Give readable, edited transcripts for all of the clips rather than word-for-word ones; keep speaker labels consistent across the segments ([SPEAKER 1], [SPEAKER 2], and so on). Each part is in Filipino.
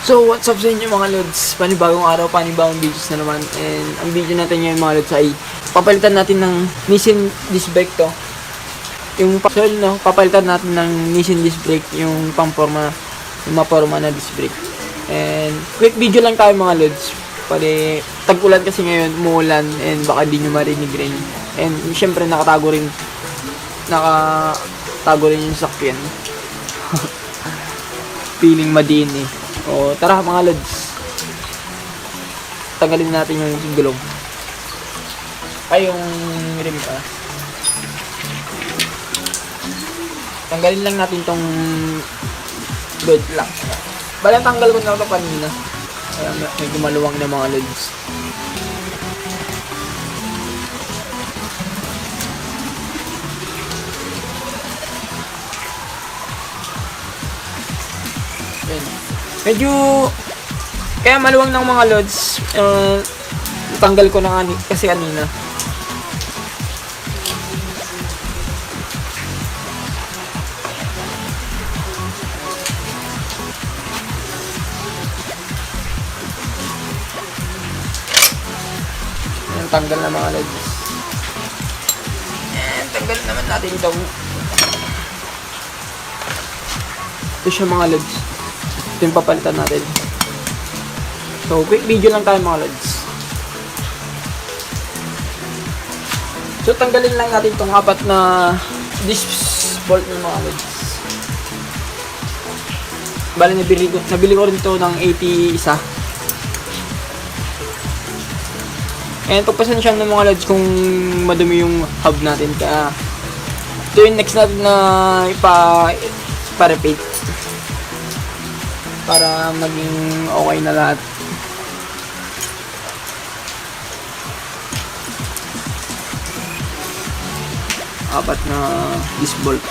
[SPEAKER 1] So, what's up sa inyo mga lods? Panibagong araw, panibagong videos na naman. And ang video natin ngayon mga lods ay papalitan natin ng Nissin disc brake to. Yung papalitan natin ng Nissin disc brake, yung pamporma, yung maporma na disc brake. And quick video lang tayo mga lods. Pwede, tag-ulan kasi ngayon, umuulan, and baka di nyo marinig rin. And syempre nakatago rin yung sakyan. Feeling madiin eh. O, tara mga lods. Tanggalin natin yung gulong. Ay, yung rim pa. Tanggalin lang natin tong bed lock. Balang tanggal ko na ito kanina. Kaya medyo maluwang na mga lods. Yan. Medyo kaya maluwang ng mga lods, tanggal ko na kasi kanina. Yan, tanggal na mga lods. And tanggal naman natin itong ito siya mga lods. Ito yung papalitan natin. So, quick video lang tayo mga lods. So, tanggalin lang natin itong apat na disc bolt ng mga lods. Bali, nabili ko rin ito ng 80 isa. And pagpasensya ng mga lods kung madumi yung hub natin. Kaya, ito yung next natin na ipa-repaint. Para maging okay na lahat. Apat na disc bolt.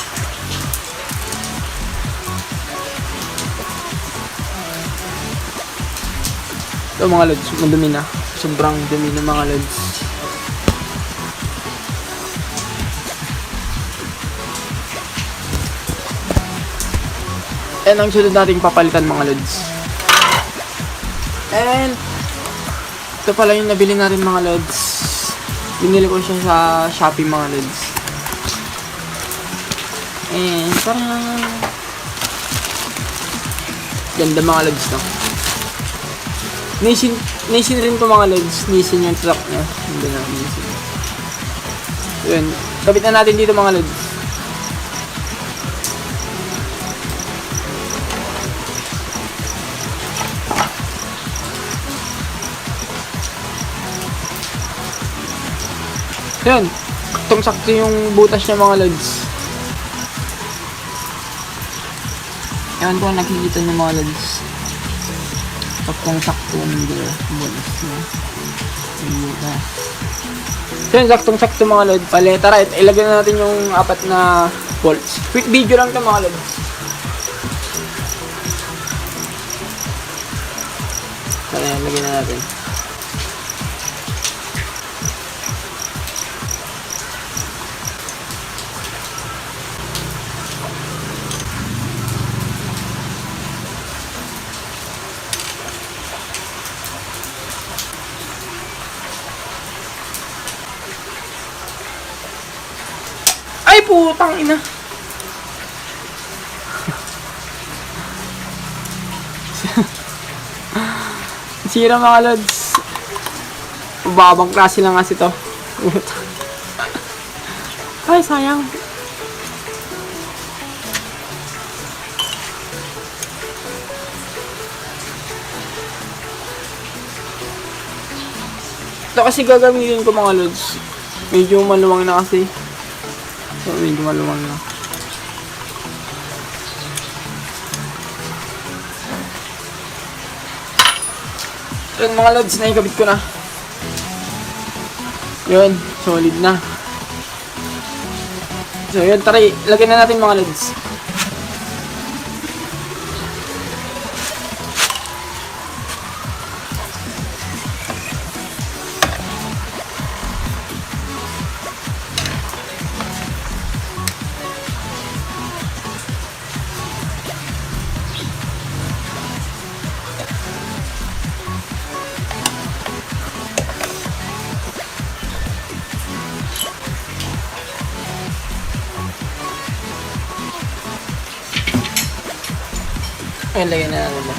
[SPEAKER 1] Ito mga lods, madumi na. Sobrang dumi ng mga lods. And ang sunod nating papalitan mga lods. And ito pala yung nabili natin mga lods. Binili ko siya sa Shopee mga lods. And parang ganda mga lods no. Nissin rin to mga lods. Nissin yung truck niya. Ganda na Nissin. Yun. Kabit na natin dito mga lods. Yan, itong sakto yung butas niya mga lods. Ewan ko nakikita niyo mga lods. Saktong sakto yung butas niya. Yung butas. So yun, saktong sakto mga lods. Pali, tara, ilagay na natin yung apat na bolts. Quick video lang ito mga lods. Tara, ilagay na natin. Ay, putang ina. Sira mga lods. Babang klase lang kasi to. Ay, sayang. Ito kasi gagamitin ko mga lods. Medyo maluwang na kasi. So, medyo maluwang na. Yun mga lods, naikabit ko na. Yun, solid na. So yun, tara, lagyan na natin mga lods. Ayun, lagyan na natin ba.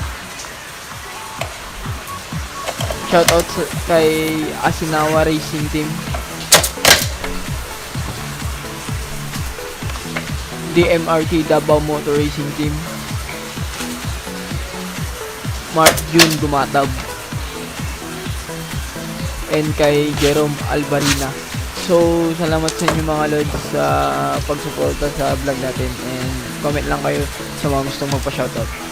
[SPEAKER 1] Shoutout kay Asinawa Racing Team. DMRT Davao Motor Racing Team. Mark June Dumatab. And kay Xrm Alvarina. So, salamat sa inyo mga lods sa pagsuporta sa vlog natin. And comment lang kayo sa mga gustong magpa-shoutout.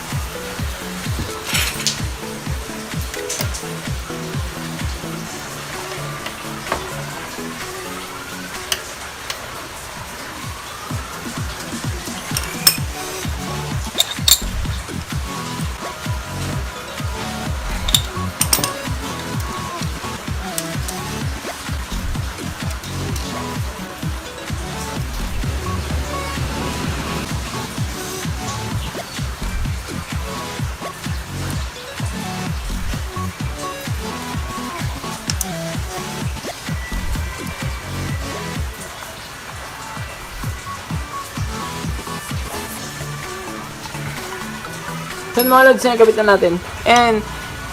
[SPEAKER 1] So mga lods, nakabit na natin. And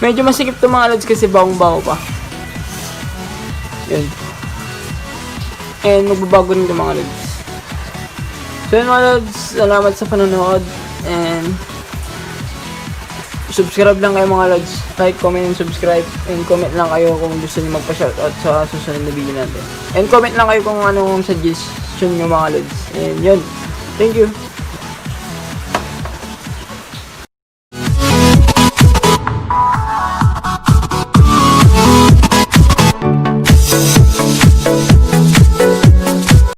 [SPEAKER 1] medyo masikip to mga lods kasi bawang-bawo pa. Yun. And magbabago rin to mga lods. So yun mga lods, salamat sa panonood. And subscribe lang kayo mga lods. Like, comment, and subscribe. And comment lang kayo kung gusto niyo magpa-shoutout sa susunod na video natin. And comment lang kayo kung anong suggestion nyo mga lods. And yun. Thank you.